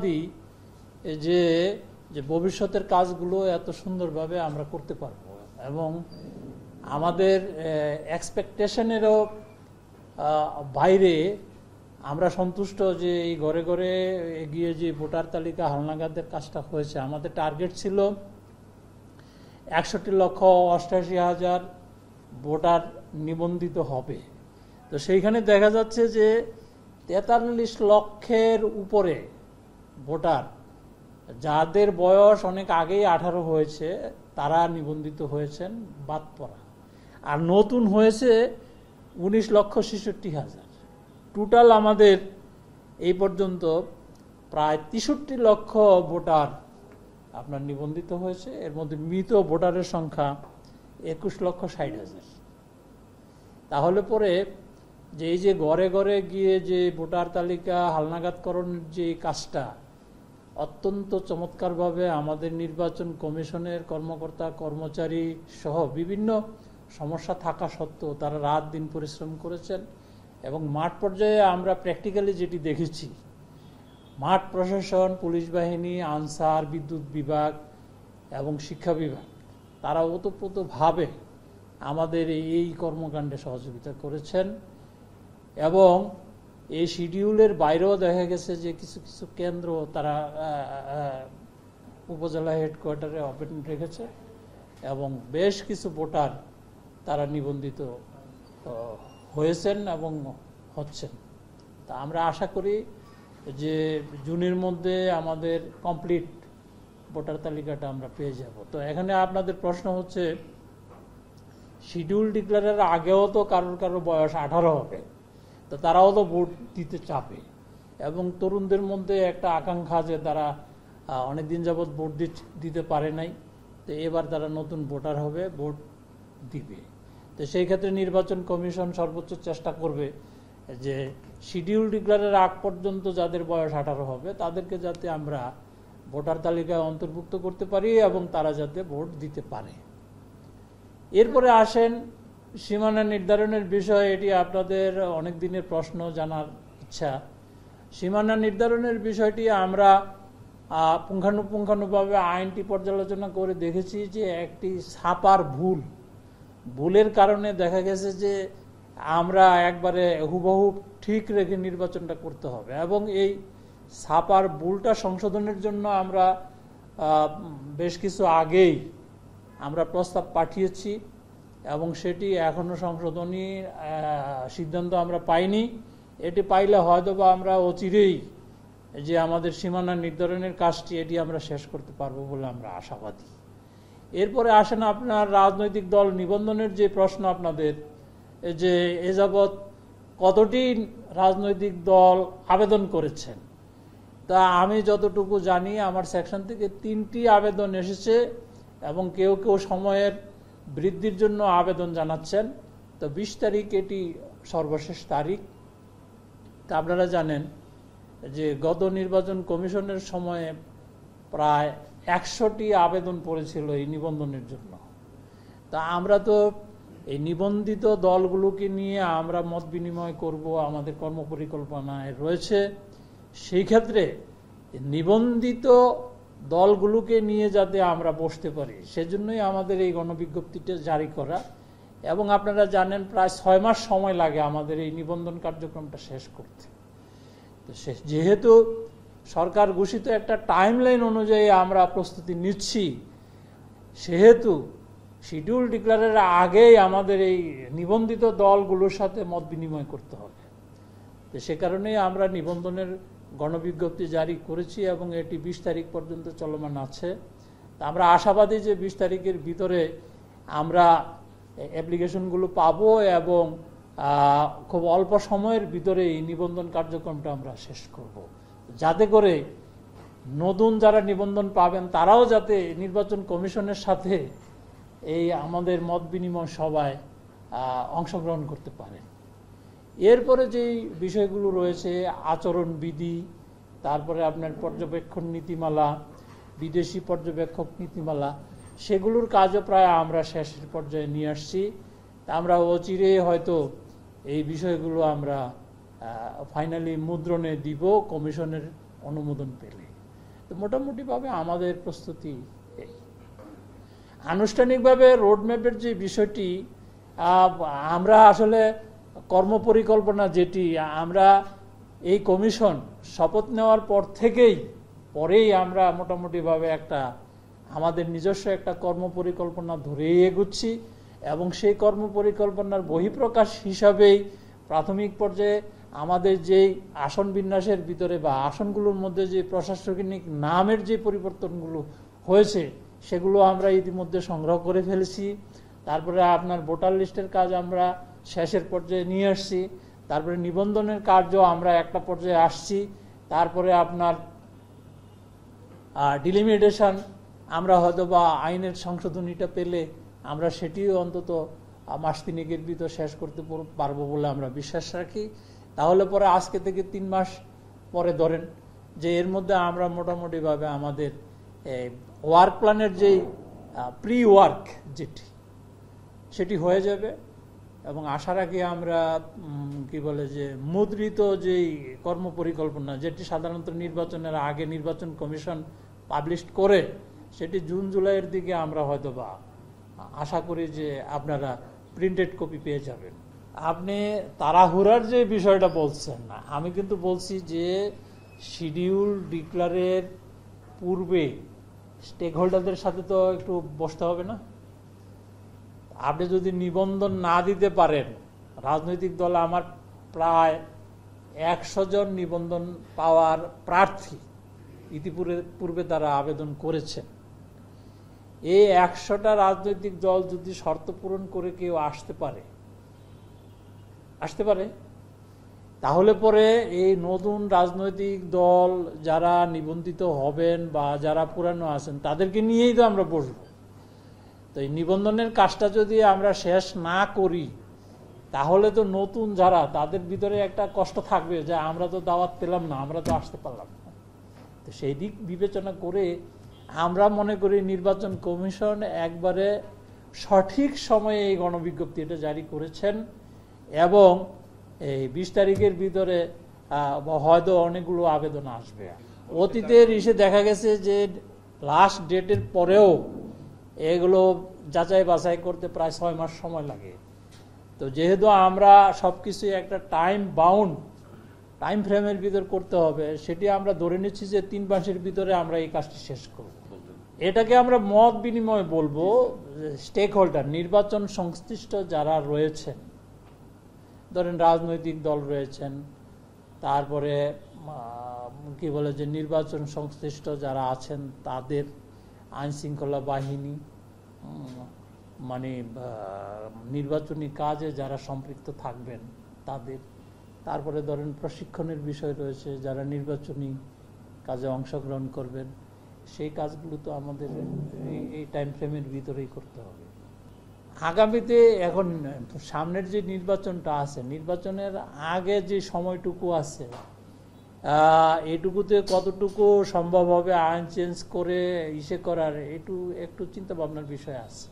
আশাবাদী যে যে ভবিষ্যতের কাজগুলো এত সুন্দরভাবে আমরা করতে পারবো এবং আমাদের এক্সপেকটেশনেরও বাইরে আমরা সন্তুষ্ট যে এই ঘরে ঘরে গিয়ে যে ভোটার তালিকা হালনাগাদের কাজটা হয়েছে। আমাদের টার্গেট ছিল 61,88,000 ভোটার নিবন্ধিত হবে। তো সেইখানে দেখা যাচ্ছে যে 43 লক্ষের উপরে ভোটার যাদের বয়স অনেক আগেই 18 হয়েছে তারা নিবন্ধিত হয়েছেন বাদ পড়া, আর নতুন হয়েছে 19,66,000। টোটাল আমাদের এই পর্যন্ত প্রায় 63 লক্ষ ভোটার আপনার নিবন্ধিত হয়েছে। এর মধ্যে মৃত ভোটারের সংখ্যা 21,60,000। তাহলে পরে যে এই যে ঘরে ঘরে গিয়ে যে ভোটার তালিকা হালনাগাদকরণের যে কাজটা অত্যন্ত চমৎকারভাবে আমাদের নির্বাচন কমিশনের কর্মকর্তা কর্মচারী সহ বিভিন্ন সমস্যা থাকা সত্ত্বেও তারা রাত দিন পরিশ্রম করেছেন এবং মাঠ পর্যায়ে আমরা প্র্যাকটিক্যালি যেটি দেখেছি, মাঠ প্রশাসন, পুলিশ বাহিনী, আনসার, বিদ্যুৎ বিভাগ এবং শিক্ষা বিভাগ তারা ওতপ্রোতভাবে আমাদের এই কর্মকাণ্ডে সহযোগিতা করেছেন এবং এই শিডিউলের বাইরেও দেখা গেছে যে কিছু কিছু কেন্দ্র তারা উপজেলা হেডকোয়ার্টারে ওপেন রেখেছে এবং বেশ কিছু ভোটার তারা নিবন্ধিত হয়েছেন এবং হচ্ছেন। তা আমরা আশা করি যে জুনের মধ্যে আমাদের কমপ্লিট ভোটার তালিকাটা আমরা পেয়ে যাব। তো এখানে আপনাদের প্রশ্ন হচ্ছে শিডিউল ডিক্লেয়ারের আগেও তো কারোর বয়স 18 হবে, তো তারাও তো ভোট দিতে চাবে এবং তরুণদের মধ্যে একটা আকাঙ্ক্ষা যে তারা অনেকদিন যাবৎ ভোট দিতে পারে নাই, তো এবার তারা নতুন ভোটার হবে, ভোট দিবে। তো সেই ক্ষেত্রে নির্বাচন কমিশন সর্বোচ্চ চেষ্টা করবে যে শিডিউল ডিক্লেয়ারের আগ পর্যন্ত যাদের বয়স 18 হবে তাদেরকে যাতে আমরা ভোটার তালিকায় অন্তর্ভুক্ত করতে পারি এবং তারা যাতে ভোট দিতে পারে। এরপরে আসেন সীমানা নির্ধারণের বিষয়। এটি আপনাদের অনেক দিনের প্রশ্ন, জানার ইচ্ছা। সীমানা নির্ধারণের বিষয়টি আমরা পুঙ্খানুপুঙ্খানুভাবে আইনটি পর্যালোচনা করে দেখেছি যে একটি ছাপার ভুলের কারণে দেখা গেছে যে আমরা একবারে হুবহু ঠিক রেখে নির্বাচনটা করতে হবে এবং এই ছাপার ভুলটা সংশোধনের জন্য আমরা বেশ কিছু আগেই আমরা প্রস্তাব পাঠিয়েছি এবং সেটি এখনো সংশোধনী সিদ্ধান্ত আমরা পাইনি। এটি পাইলে হয়তো বা আমরা অচিরেই যে আমাদের সীমানা নির্ধারণের কাজটি এটি আমরা শেষ করতে পারবো বলে আমরা আশাবাদী। এরপরে আসেন আপনার রাজনৈতিক দল নিবন্ধনের যে প্রশ্ন আপনাদের, যে এ যাবৎ কতটি রাজনৈতিক দল আবেদন করেছেন। তা আমি যতটুকু জানি আমার সেকশন থেকে 3টি আবেদন এসেছে এবং কেউ কেউ সময়ের বৃদ্ধির জন্য আবেদন জানাচ্ছেন। তো 20 তারিখ এটি সর্বশেষ তারিখ। তা আপনারা জানেন যে গত নির্বাচন কমিশনের সময়ে প্রায় 100টি আবেদন পড়েছিল এই নিবন্ধনের জন্য। তা আমরা তো এই নিবন্ধিত দলগুলোকে নিয়ে আমরা মত বিনিময় করব, আমাদের কর্মপরিকল্পনায় রয়েছে। সেই ক্ষেত্রে নিবন্ধিত দলগুলোকে নিয়ে যাতে আমরা বসতে পারি সেজন্যই আমাদের এই গণবিজ্ঞপ্তিটা জারি করা। এবং আপনারা জানেন প্রায় 6 মাস সময় লাগে আমাদের এই নিবন্ধন কার্যক্রমটা শেষ করতে। তো যেহেতু সরকার ঘোষিত একটা টাইমলাইন অনুযায়ী আমরা প্রস্তুতি নিচ্ছি, সেহেতু শিডিউল ডিক্লেয়ারের আগেই আমাদের এই নিবন্ধিত দলগুলোর সাথে মত বিনিময় করতে হবে। তো সে কারণেই আমরা নিবন্ধনের গণবিজ্ঞপ্তি জারি করেছি এবং এটি 20 তারিখ পর্যন্ত চলমান আছে। তা আমরা আশাবাদী যে 20 তারিখের ভিতরে আমরা অ্যাপ্লিকেশনগুলো পাবো এবং খুব অল্প সময়ের ভিতরে এই নিবন্ধন কার্যক্রমটা আমরা শেষ করব, যাতে করে নতুন যারা নিবন্ধন পাবেন তারাও যাতে নির্বাচন কমিশনের সাথে এই আমাদের মত বিনিময় সভায় অংশগ্রহণ করতে পারে। এরপরে যেই বিষয়গুলো রয়েছে আচরণবিধি, তারপরে আপনার পর্যবেক্ষণ নীতিমালা, বিদেশি পর্যবেক্ষক নীতিমালা, সেগুলোর কাজও প্রায় আমরা শেষের পর্যায়ে নিয়ে আসছি। আমরা অচিরে হয়তো এই বিষয়গুলো আমরা ফাইনালি মুদ্রণে দিব কমিশনের অনুমোদন পেলে। তো মোটামুটিভাবে আমাদের প্রস্তুতি এই। আনুষ্ঠানিকভাবে রোডম্যাপের যে বিষয়টি, আমরা আসলে কর্মপরিকল্পনা যেটি আমরা এই কমিশন শপথ নেওয়ার পর থেকেই পরেই আমরা মোটামুটিভাবে একটা আমাদের নিজস্ব একটা কর্মপরিকল্পনা ধরেই এগুচ্ছি, এবং সেই কর্মপরিকল্পনার বহিঃপ্রকাশ হিসাবেই প্রাথমিক পর্যায়ে আমাদের যেই আসন বিন্যাসের ভিতরে বা আসনগুলোর মধ্যে যে প্রশাসনিক নামের যে পরিবর্তনগুলো হয়েছে সেগুলো আমরা ইতিমধ্যে সংগ্রহ করে ফেলেছি। তারপরে আপনার ভোটার লিস্টের কাজ আমরা শেষের পর্যায়ে নিয়ে আসছি। তারপরে নিবন্ধনের কার্য আমরা একটা পর্যায়ে আসছি। তারপরে আপনার ডিলিমিটেশন আমরা হয়তো বা আইনের সংশোধনীটা পেলে আমরা সেটিও অন্তত মাস তিনেকের ভিতর শেষ করতে পারবো বলে আমরা বিশ্বাস রাখি। তাহলে পরে আজকে থেকে 3 মাস পরে ধরেন যে এর মধ্যে আমরা মোটামুটিভাবে আমাদের ওয়ার্ক প্ল্যানের যেই প্রি ওয়ার্ক যেটি সেটি হয়ে যাবে, এবং আশা রাখি আমরা কি বলে যে মুদ্রিত যেই কর্মপরিকল্পনা যেটি সাধারণত নির্বাচনের আগে নির্বাচন কমিশন পাবলিশ করে সেটি জুন জুলাইয়ের দিকে আমরা হয়তো বা আশা করি যে আপনারা প্রিন্টেড কপি পেয়ে যাবেন। আপনি তাড়াহুড়ার যে বিষয়টা বলছেন না, আমি কিন্তু বলছি যে শিডিউল ডিক্লারের পূর্বে স্টেক হোল্ডারদের সাথে তো একটু বসতে হবে না? আপনি যদি নিবন্ধন না দিতে পারেন, রাজনৈতিক দল আমার প্রায় 100 জন নিবন্ধন পাওয়ার প্রার্থী ইতিপূর্বে তারা আবেদন করেছেন। এই 100টা রাজনৈতিক দল যদি শর্ত পূরণ করে কেউ আসতে পারে তাহলে পরে এই নতুন রাজনৈতিক দল যারা নিবন্ধিত হবেন বা যারা পুরানো আছেন তাদেরকে নিয়েই তো আমরা বসবো। তো এই নিবন্ধনের কাজটা যদি আমরা শেষ না করি তাহলে তো নতুন যারা তাদের ভিতরে একটা কষ্ট থাকবে যে আমরা তো দাওয়াত পেলাম না, আমরা তো আসতে পারলাম না। তো সেই দিক বিবেচনা করে আমরা মনে করি নির্বাচন কমিশন একবারে সঠিক সময়ে এই গণবিজ্ঞপ্তি এটা জারি করেছেন, এবং এই 20 তারিখের ভিতরে হয়তো অনেকগুলো আবেদন আসবে। অতীতের ইসে দেখা গেছে যে লাস্ট ডেটের পরেও এগুলো যাচাই বাছাই করতে প্রায় 6 মাস সময় লাগে। তো যেহেতু আমরা সবকিছু একটা টাইম ফ্রেমের ভিতর করতে হবে, সেটি আমরা ধরে নিচ্ছি যে 3 মাসের ভিতরে আমরা এই কাজটি শেষ করব। এটাকে আমরা মত বিনিময় বলবো। স্টেক হোল্ডার নির্বাচন সংশ্লিষ্ট যারা রয়েছেন, ধরেন রাজনৈতিক দল রয়েছেন, তারপরে কি বলে যে নির্বাচন সংশ্লিষ্ট যারা আছেন তাদের, আইন শৃঙ্খলা বাহিনী, মানে নির্বাচনী কাজে যারা সম্পৃক্ত থাকবেন তাদের, তারপরে ধরেন প্রশিক্ষণের বিষয় রয়েছে যারা নির্বাচনী কাজে অংশগ্রহণ করবেন, সেই কাজগুলো তো আমাদের এই টাইম ফ্রেমের ভিতরেই করতে হবে। আগামীতে এখন সামনের যে নির্বাচনটা আছে, নির্বাচনের আগে যে সময়টুকু আছে এইটুকুতে কতটুকু সম্ভব হবে আইন চেঞ্জ করে ইসে করার একটু চিন্তা ভাবনার বিষয় আছে।